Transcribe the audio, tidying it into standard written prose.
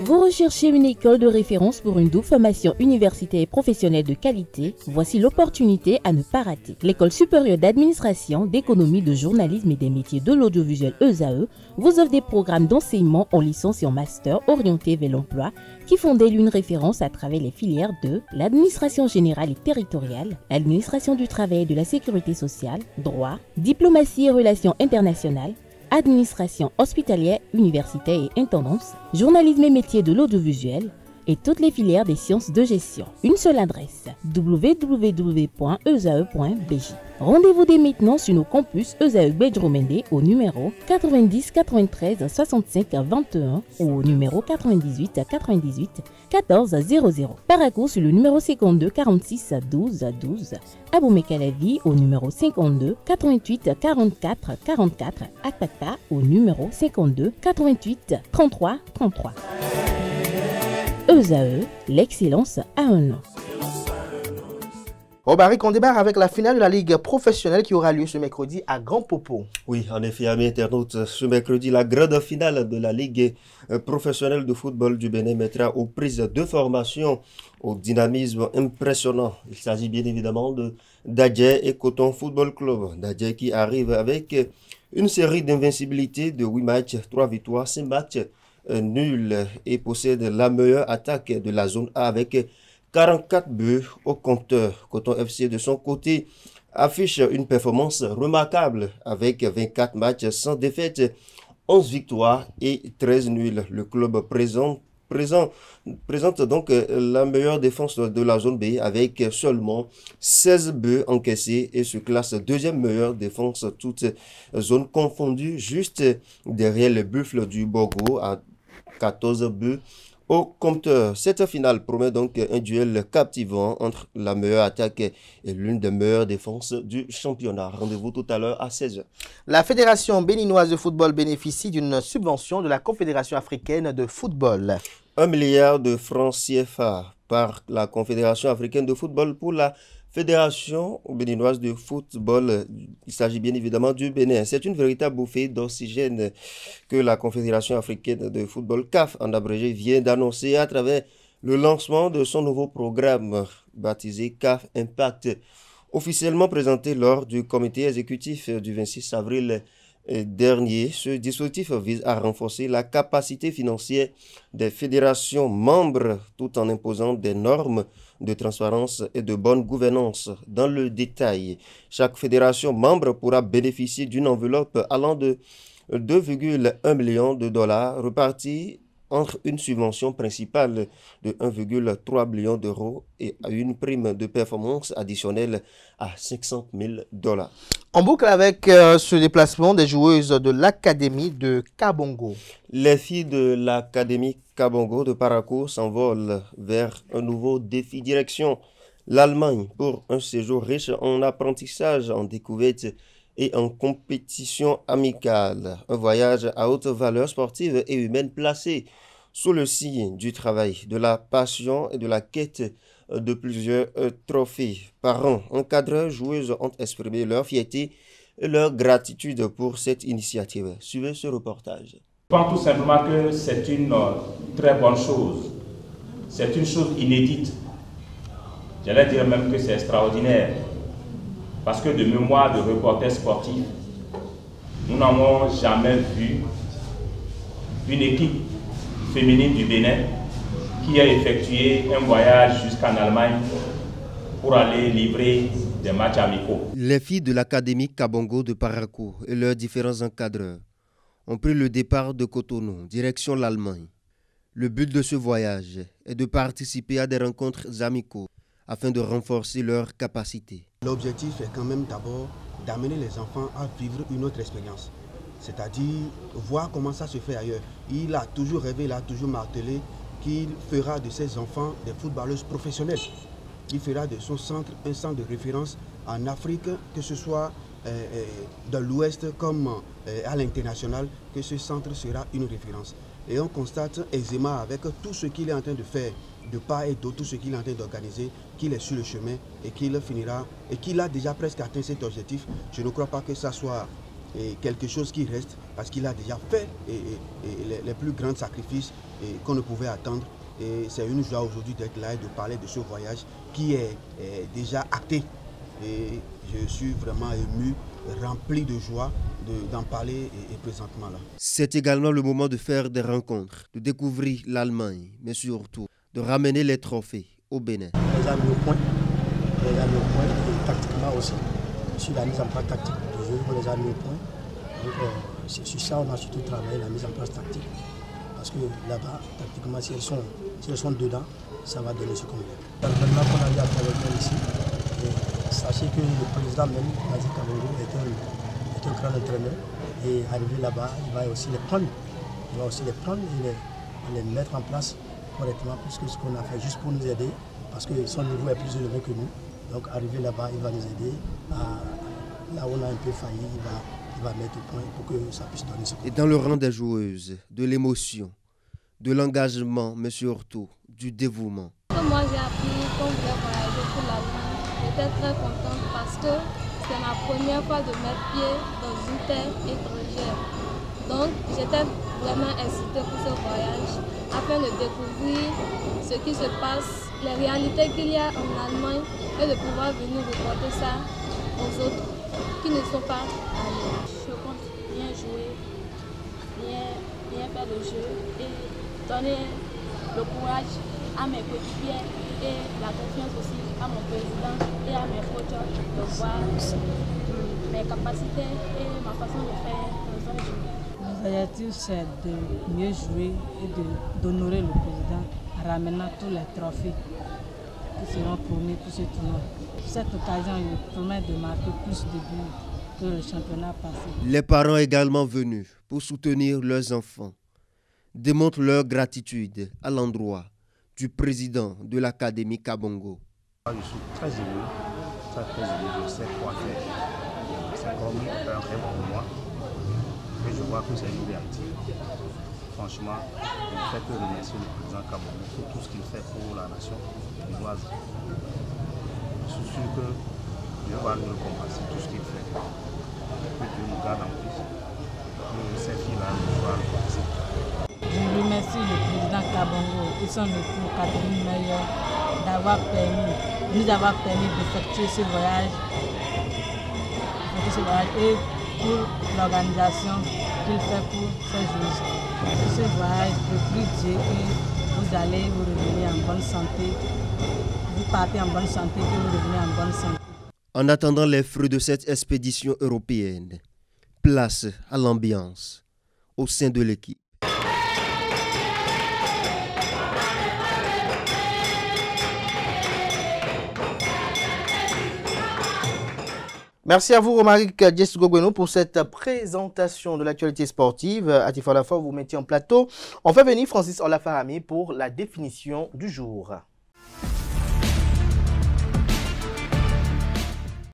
Vous recherchez une école de référence pour une double formation universitaire et professionnelle de qualité? Voici l'opportunité à ne pas rater. L'École supérieure d'administration, d'économie, de journalisme et des métiers de l'audiovisuel ESAE vous offre des programmes d'enseignement en licence et en master orientés vers l'emploi qui font d'elle une référence à travers les filières de l'administration générale et territoriale, l'administration du travail et de la sécurité sociale, droit, diplomatie et relations internationales, administration hospitalière, universitaire et intendance, journalisme et métiers de l'audiovisuel et toutes les filières des sciences de gestion. Une seule adresse, www.esae.bj. Rendez-vous dès maintenant sur nos campus ESAE Bedjromende au numéro 90 93 65 21 ou au numéro 98 98 14 00. Paracourt sur le numéro 52 46 12 12. Aboumé-Calavi au numéro 52 88 44 44. Akpakpa au numéro 52 88 33 33. ESAE, l'excellence à un nom. Au Barrique, on démarre avec la finale de la Ligue professionnelle qui aura lieu ce mercredi à Grand Popo. Oui, en effet, amis internautes, ce mercredi, la grande finale de la Ligue professionnelle de football du Bénin mettra aux prises de formation au dynamisme impressionnant. Il s'agit bien évidemment de Dadje et Coton Football Club. Dadje qui arrive avec une série d'invincibilité de 8 matchs, 3 victoires, 5 matchs nuls et possède la meilleure attaque de la zone A avec 44 buts au compteur. Coton FC de son côté affiche une performance remarquable avec 24 matchs sans défaite, 11 victoires et 13 nuls. Le club présente donc la meilleure défense de la zone B avec seulement 16 buts encaissés et se classe deuxième meilleure défense toute zone confondue, juste derrière les Buffles du Borgo à 14 buts au compteur. Cette finale promet donc un duel captivant entre la meilleure attaque et l'une des meilleures défenses du championnat. Rendez-vous tout à l'heure à 16h. La Fédération béninoise de football bénéficie d'une subvention de la Confédération africaine de football. 1 milliard de francs CFA par la Confédération africaine de football pour la Fédération béninoise de football. Il s'agit bien évidemment du Bénin. C'est une véritable bouffée d'oxygène que la Confédération africaine de football, CAF en abrégé, vient d'annoncer à travers le lancement de son nouveau programme baptisé CAF Impact, officiellement présenté lors du comité exécutif du 26 avril dernier. Ce dispositif vise à renforcer la capacité financière des fédérations membres tout en imposant des normes de transparence et de bonne gouvernance. Dans le détail, chaque fédération membre pourra bénéficier d'une enveloppe allant de 2,1 millions de dollars repartis entre une subvention principale de 1,3 million d'euros et une prime de performance additionnelle à 500 000 dollars. On boucle avec ce déplacement des joueuses de l'Académie de Kabongo. Les filles de l'Académie Kabongo de Paracourt s'envolent vers un nouveau défi direction l'Allemagne pour un séjour riche en apprentissage, en découverte et en compétition amicale. Un voyage à haute valeur sportive et humaine placé sous le signe du travail, de la passion et de la quête de plusieurs trophées. Parents, encadreurs, joueuses ont exprimé leur fierté et leur gratitude pour cette initiative. Suivez ce reportage. Je pense tout simplement que c'est une très bonne chose. C'est une chose inédite. J'allais dire même que c'est extraordinaire. Parce que de mémoire de reporter sportif, nous n'avons jamais vu une équipe féminine du Bénin qui a effectué un voyage jusqu'en Allemagne pour aller livrer des matchs amicaux. Les filles de l'Académie Kabongo de Paracourt et leurs différents encadreurs ont pris le départ de Cotonou, direction l'Allemagne. Le but de ce voyage est de participer à des rencontres amicaux afin de renforcer leurs capacités. L'objectif est quand même d'abord d'amener les enfants à vivre une autre expérience, c'est-à-dire voir comment ça se fait ailleurs. Il a toujours rêvé, il a toujours martelé qu'il fera de ses enfants des footballeuses professionnelles. Il fera de son centre un centre de référence en Afrique, que ce soit dans l'Ouest comme à l'international, que ce centre sera une référence. Et on constate aisément avec tout ce qu'il est en train de faire, de part et d'autre, tout ce qu'il est en train d'organiser, qu'il est sur le chemin et qu'il finira, et qu'il a déjà presque atteint cet objectif. Je ne crois pas que ça soit quelque chose qui reste, parce qu'il a déjà fait les plus grands sacrifices qu'on ne pouvait attendre. Et c'est une joie aujourd'hui d'être là et de parler de ce voyage qui est déjà acté. Et je suis vraiment ému, rempli de joie d'en parler et présentement là. C'est également le moment de faire des rencontres, de découvrir l'Allemagne, mais surtout de ramener les trophées au Bénin. Les amis au point, et tactiquement aussi, sur la mise en place tactique du jeu, on les a mis au point. Donc sur ça, on a surtout travaillé la mise en place tactique. Parce que là-bas, tactiquement, si elles sont dedans, ça va donner ce qu'on veut. Maintenant qu'on a eu à travailler ici, et sachez que le président même, Nazi Kabongo, est un grand entraîneur. Et arrivé là-bas, il va aussi les prendre. Il va aussi les prendre et les mettre en place correctement, puisque ce qu'on a fait juste pour nous aider, parce que son niveau est plus élevé que nous. Donc arrivé là-bas, il va nous aider. Là où on a un peu failli, il va mettre au point pour que ça puisse donner ce qu'on veut. Et dans le rang des joueuses, de l'émotion, de l'engagement, mais surtout du dévouement. Moi, j'ai appris qu'on voulait voyager pour l'Allemagne. J'étais très contente parce que c'est ma première fois de mettre pied dans une terre étrangère. Donc, j'étais vraiment excitée pour ce voyage afin de découvrir ce qui se passe, les réalités qu'il y a en Allemagne et de pouvoir venir reporter ça aux autres qui ne sont pas allés. Je compte bien jouer, bien faire le jeu et donner le courage à mes coéquipiers et la confiance aussi à mon président et à mes coachs de voir mes capacités et ma façon de faire dans un jeu. L'objectif, c'est de mieux jouer et d'honorer le président en ramenant tous les trophées qui seront promis pour ce tournoi. Cette occasion, il promet de marquer plus de buts que le championnat passé. Les parents également venus pour soutenir leurs enfants démontrent leur gratitude à l'endroit du président de l'Académie Kabongo. Je suis très ému, très ému, je sais quoi faire. C'est comme un rêve pour moi et je vois que c'est une réalité. Franchement, je ne fais que remercier le président Kabongo pour tout ce qu'il fait pour la nation béninoise. Je suis sûr que Dieu va nous récompenser tout ce qu'il fait. Que Dieu nous garde en vie. Que ces filles-là nous soient récompensées. Je remercie le président Kabongo et son époux Catherine Meyer de nous avoir permis d'effectuer ce voyage et pour l'organisation qu'il fait pour ces jours. Ce voyage, je prie Dieu que vous allez vous revenir en bonne santé, vous partez en bonne santé, que vous revenez en bonne santé. En attendant les fruits de cette expédition européenne, place à l'ambiance au sein de l'équipe. Merci à vous, Romaric Djesugogweno, pour cette présentation de l'actualité sportive. À Tifo à la fois, vous mettez en plateau. On fait venir Francis Olafarami pour la définition du jour.